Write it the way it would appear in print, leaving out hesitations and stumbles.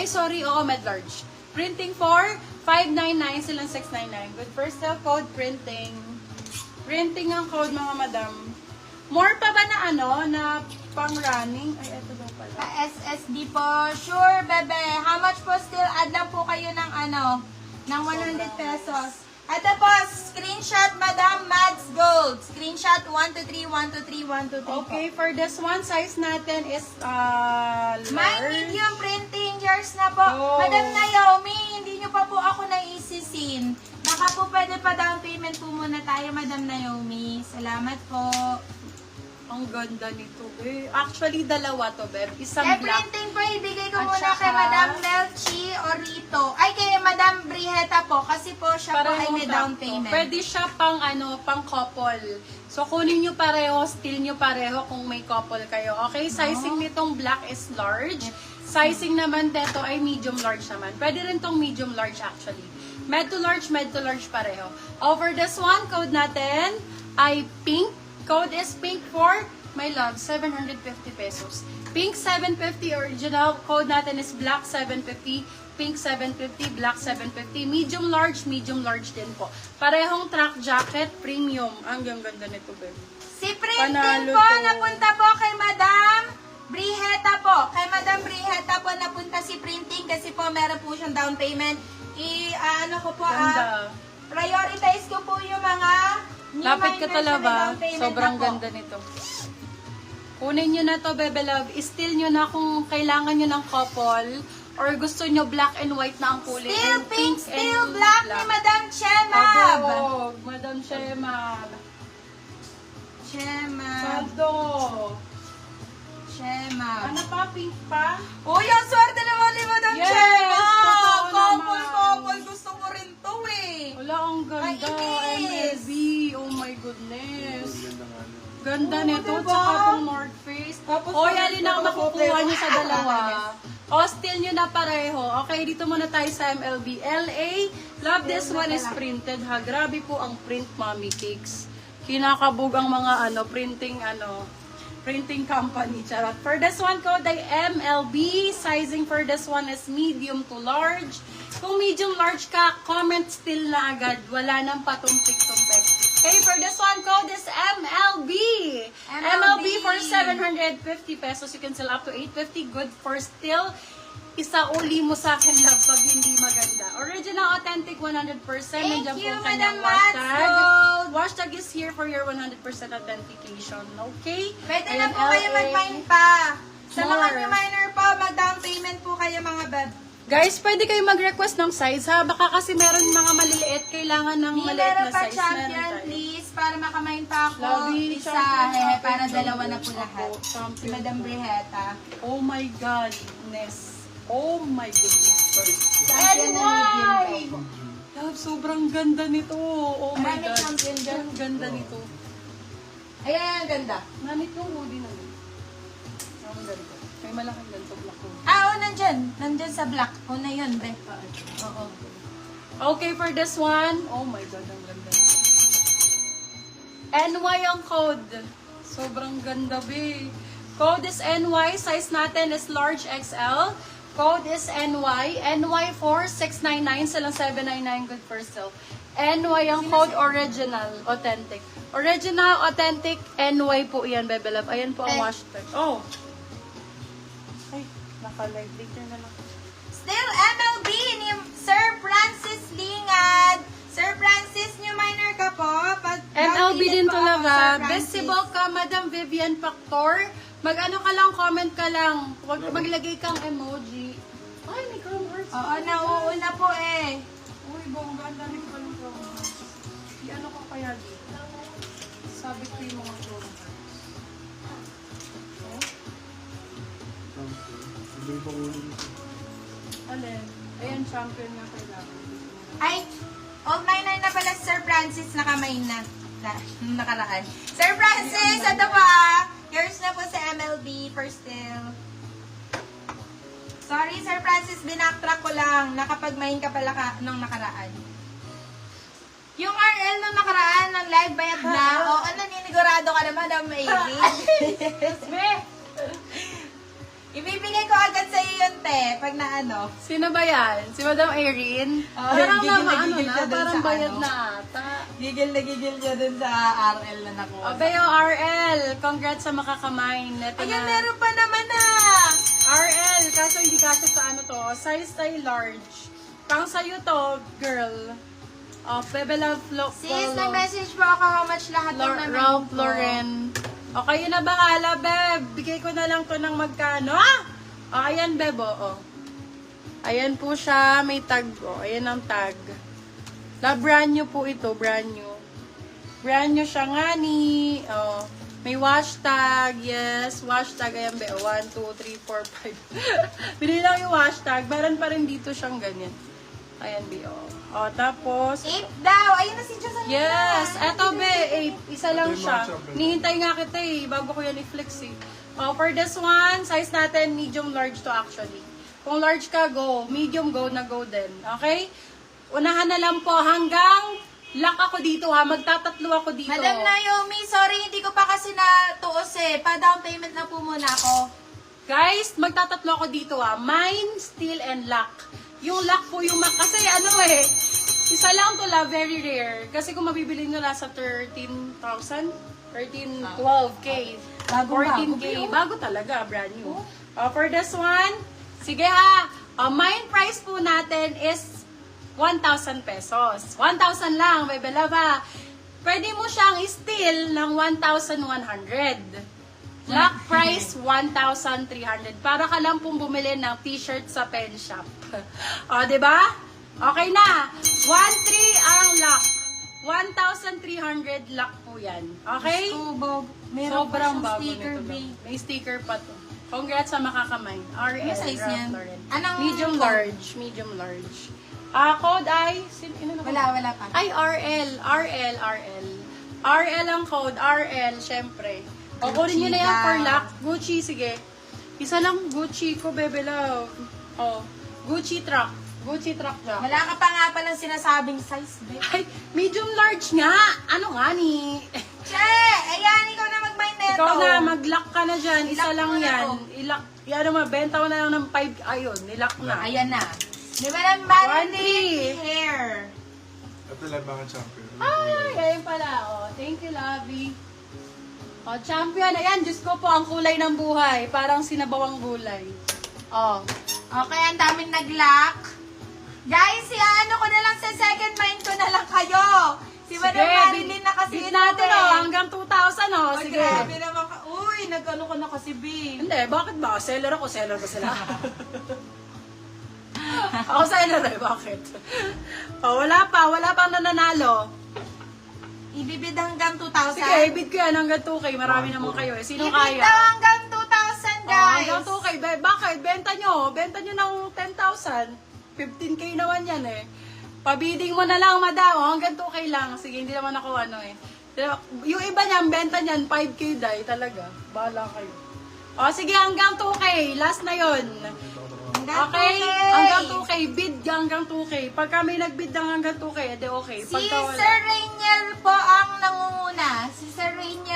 Ay, sorry, oo, med large. Printing for 599, silang 699. Good first sale code, printing. Printing ang code, mga madam. More pa ba na na pang running? Ay, eto daw pala. SSD po. Sure, bebe. How much po? Still add lang po kayo ng ng 100 pesos. Ito po, screenshot, Madam Mads Gold. Screenshot 123, 123, 123 Okay, for this one, size natin is May large. medium printing yours na po. Oh. Madam Naomi, hindi nyo pa po ako naisisin. Baka po pwede pa down payment po muna tayo, Madam Naomi. Salamat po. Ang ganda nito, be. Actually, dalawa to, be. Isang black. Printing po, ibigay ko At muna saka- kay Madam Melchi Orito. Ay, kay Madam Briheta po. Kasi po siya po ay may down payment. Pwede siya pang pang couple. So, kunin nyo pareho, steal nyo pareho kung may couple kayo. Okay, sizing nitong black is large. Sizing naman dito ay medium large naman. Pwede rin tong medium large actually. Med to large pareho. Over this one, code natin ay pink. Code is pink for, my love, 750 pesos. Pink 750 original. Code natin is black 750. Pink 750, black 750. Medium large din po. Parehong track jacket, premium. Ang ganda nito, babe. Si printing Panalo po, to. napunta po kay Madam Briheta po. Kay Madam Briheta po napunta si printing kasi po meron po siyang down payment. Ganda. Prioritize ko po yung mga new Lapit ka minors na may talaga. down payment Sobrang na po. ganda nito. Kunin nyo na to, bebe love. I-steal nyo na kung kailangan nyo ng couple or gusto nyo black and white na ang kulay. Still And pink, and still black ni Madam Chemab. Abog, Madam Shemab. Chemab. Saldo. Chemab. Ano pa? Pink pa? Uy, ang swerte naman ni Madam Yes, Chemab. totoo naman. Couple. Gusto ko rin to eh. Wala, ang ganda. Ay, inis. MLB. Oh my goodness. Ganda Oo, nito. diba? Tsaka pong North Face. Tapos O, North yali na Face, makukuha nyo sa ah, dalawa. O, steal nyo na pareho. Okay, dito muna tayo sa MLB. LA. Love this one is printed ha. Grabe po ang print, Mommy Cakes. Kinakabog ang mga printing company. Charot. For this one code ay MLB. Sizing for this one is medium to large. Kung medium large ka, comment still na agad. Wala nang patumpik-tumpik. Okay, for this one code is MLB. MLB for 750 pesos. You can sell up to 850. Good for still. Isauli mo sa akin, love, pag hindi maganda. Original, authentic, 100%. Thank Nandiyan you, po ang kanyang Madam hashtag. Mads. Hashtag is here for your 100% authentication. Okay? Pwede Ayan, na po kayo LA. mag-mine pa. Sa mga More. new miner po, mag-down payment po kayo mga beb. Guys, pwede kayo mag-request ng size ha. Baka kasi meron mga maliliit, kailangan ng maliit Meron na pa size. champion, Meron tayo. please, para makamine pa ako. Lovely Isa, champion, para champion, dalawa na po champion. lahat. Opo, champion Si Madam po. Briheta. Oh my goodness. Oh my goodness. Champion na medium po. Love, sobrang ganda nito. Oh my Maraming God. champion dyan. Ang ganda nito. Ayan, ang ganda. Manit yung hoodie naman. Ang ganda. May malaking ganito black hoodie. Oo, nandyan. Nandyan sa black. Una yun, be. Oo. Okay, for this one. Oh my God, ang ganda nito. NY ang code. Sobrang ganda, be. Code is NY. Size natin is large XL. Code is NY. NY for 699. Silang 799. Good for sale. NY ang code, original, authentic. Original, authentic, NY po yan, Bebe Love. Ayan po ang Ay. hashtag. Oh. Ay, naka-live later na lang. Still MLB ni Sir Francis Lingad. Sir Francis, new miner ka po. MLB din po ako, talaga. Sir Francis. Visible ka, Madam Vivian Factor. Mag-ano ka lang, comment ka lang. Huwag maglagay kang emoji. Ay, may Chrome Hearts. Oo, nauuna po eh. Uy, bongga, ang dami ko palang Chrome Hearts. I-ano ko kaya dito? Sabi ko yung mga Chrome Hearts. Alin? Ayan, champion nga kailangan. Ay, old miner na pala si Sir Francis, nakamain na. Nakaraan. Sir Francis, ito po ah. Yours na po sa MLB, first still. Sorry, Sir Francis, binacktrack ko lang. Nakapag-main ka pala nung nakaraan. Yung RL nung nakaraan, ng live bayat na. Oo, naninigurado ka naman, Madam Maylin. Ibibigay ko agad sa iyo yun, te, pag na ano. Sino ba yan? Si Madam Erin? Oh, Parang gigil na naman, gigil siya dun parang sa bayad ano. na ata. Gigil na gigil siya dun sa RL na nakuha. Abeo RL, congrats sa makakamine. Ito Ayan, na. meron pa naman na. RL, kaso hindi kasi sa ano to, size tayo large. Pang sa'yo to, girl. Bebe Love Sis, nag-message po ako how much lahat ng naman Ralph Lauren. O, kayo na bahala, Beb. Bigay ko na lang to ng magkano. Ayan, Beb, oh. Ayan po siya, may tag, ayan ang tag. Brand new po ito, brand new. Brand new siya nga ni, may wash tag, yes, wash tag, ayan, Beb, 1, 2, 3, 4, 5. Binili lang yung wash tag, meron pa rin dito siyang ganyan. Ayan, Beb, tapos, 8 daw. Ayun na si Jocelyn. yes, eto be, isa lang siya. Nihintay nga kita bago ko yan i-flex for this one, size natin, medium large to actually. Kung large ka, go. Medium, go na go din. Okay? Unahan na lang po hanggang lock ako dito ha. Magtatatlo ako dito. Madam Naomi, sorry, hindi ko pa kasi natuos Pa-down payment na po muna ako. Guys, magtatatlo ako dito ha. Mine, steel, and lock. Yung lock po yung kasi isa lang to la, very rare. Kasi kung mabibili nyo nasa 13,000, 12K, 14K, bago talaga, brand new. For this one, sige ha, mine price po natin is 1,000 pesos. 1,000 lang, Bebe Lava. Pwede mo siyang steal ng 1,100. Lock price, 1,300. Para ka lang pong bumili ng t-shirt sa pen shop. Diba? Okay na. 1,300 ang lock. 1,300 lock po yan. Okay? Meron pa Sobrang siyang bago sticker, nito. babe. May sticker pa to. Congrats sa makakamay. RL. Ano size Ralph niyan? Lauren. Anong Medium code? large. Medium large. Code ay... Wala pa. Ay, RL. RL ang code. RL, syempre. O, kunin nyo na yan for lock. Gucci, sige. Isa lang Gucci ko, Bebe Love. Gucci truck. Gucci truck na. Wala ka pa nga palang sinasabing size, babe. Ay, medium large nga. Ano nga ni? Che! Ayan, ikaw na mag-mind neto. Ikaw na, mag-lock ka na dyan. Isa I-lock lang mo na yan. to. I-lock. Yan mabenta mo na lang ng 5. Ayun, nilock na. Ayan na. Di ba lang vanity 1,300. hair? Ito lang mga champion. Ay, ayun pala. Thank you, Lovey. Champion. Ayan, Diyos ko po, ang kulay ng buhay. Parang sinabawang gulay. Okay, ang daming nag-lock. Guys, ano ko na lang sa second mind ko na lang kayo. Si Madam Marilyn na kasi bid ito natin, hanggang 2,000, Ay, Sige. grabe naman ka. Uy, nag-ano ka na kasi, B. Hindi, bakit ba? Seller ako, seller ba sila? Ako seller bakit? Wala pang nananalo. Ibibid hanggang 2,000. Sige, ibid ko yan hanggang 2K. Marami naman kayo. Sino Ibid kaya? daw hanggang 2,000, guys. Hanggang 2K. Bakit? Benta nyo ng 10,000. 15K naman yan Pabiding mo na lang, madam. Hanggang 2K lang. Sige, hindi naman ako Yung iba niyan, benta niyan, 5K dahil talaga. Bahala kayo. Sige, hanggang 2K. Last na yon. Okay? Hanggang 2K. Bid hanggang 2K. Pag kami nagbid ng hanggang 2K, edi okay. Si Pagka wala. Sir Rainier po ang nangunguna. Si Sir Rainier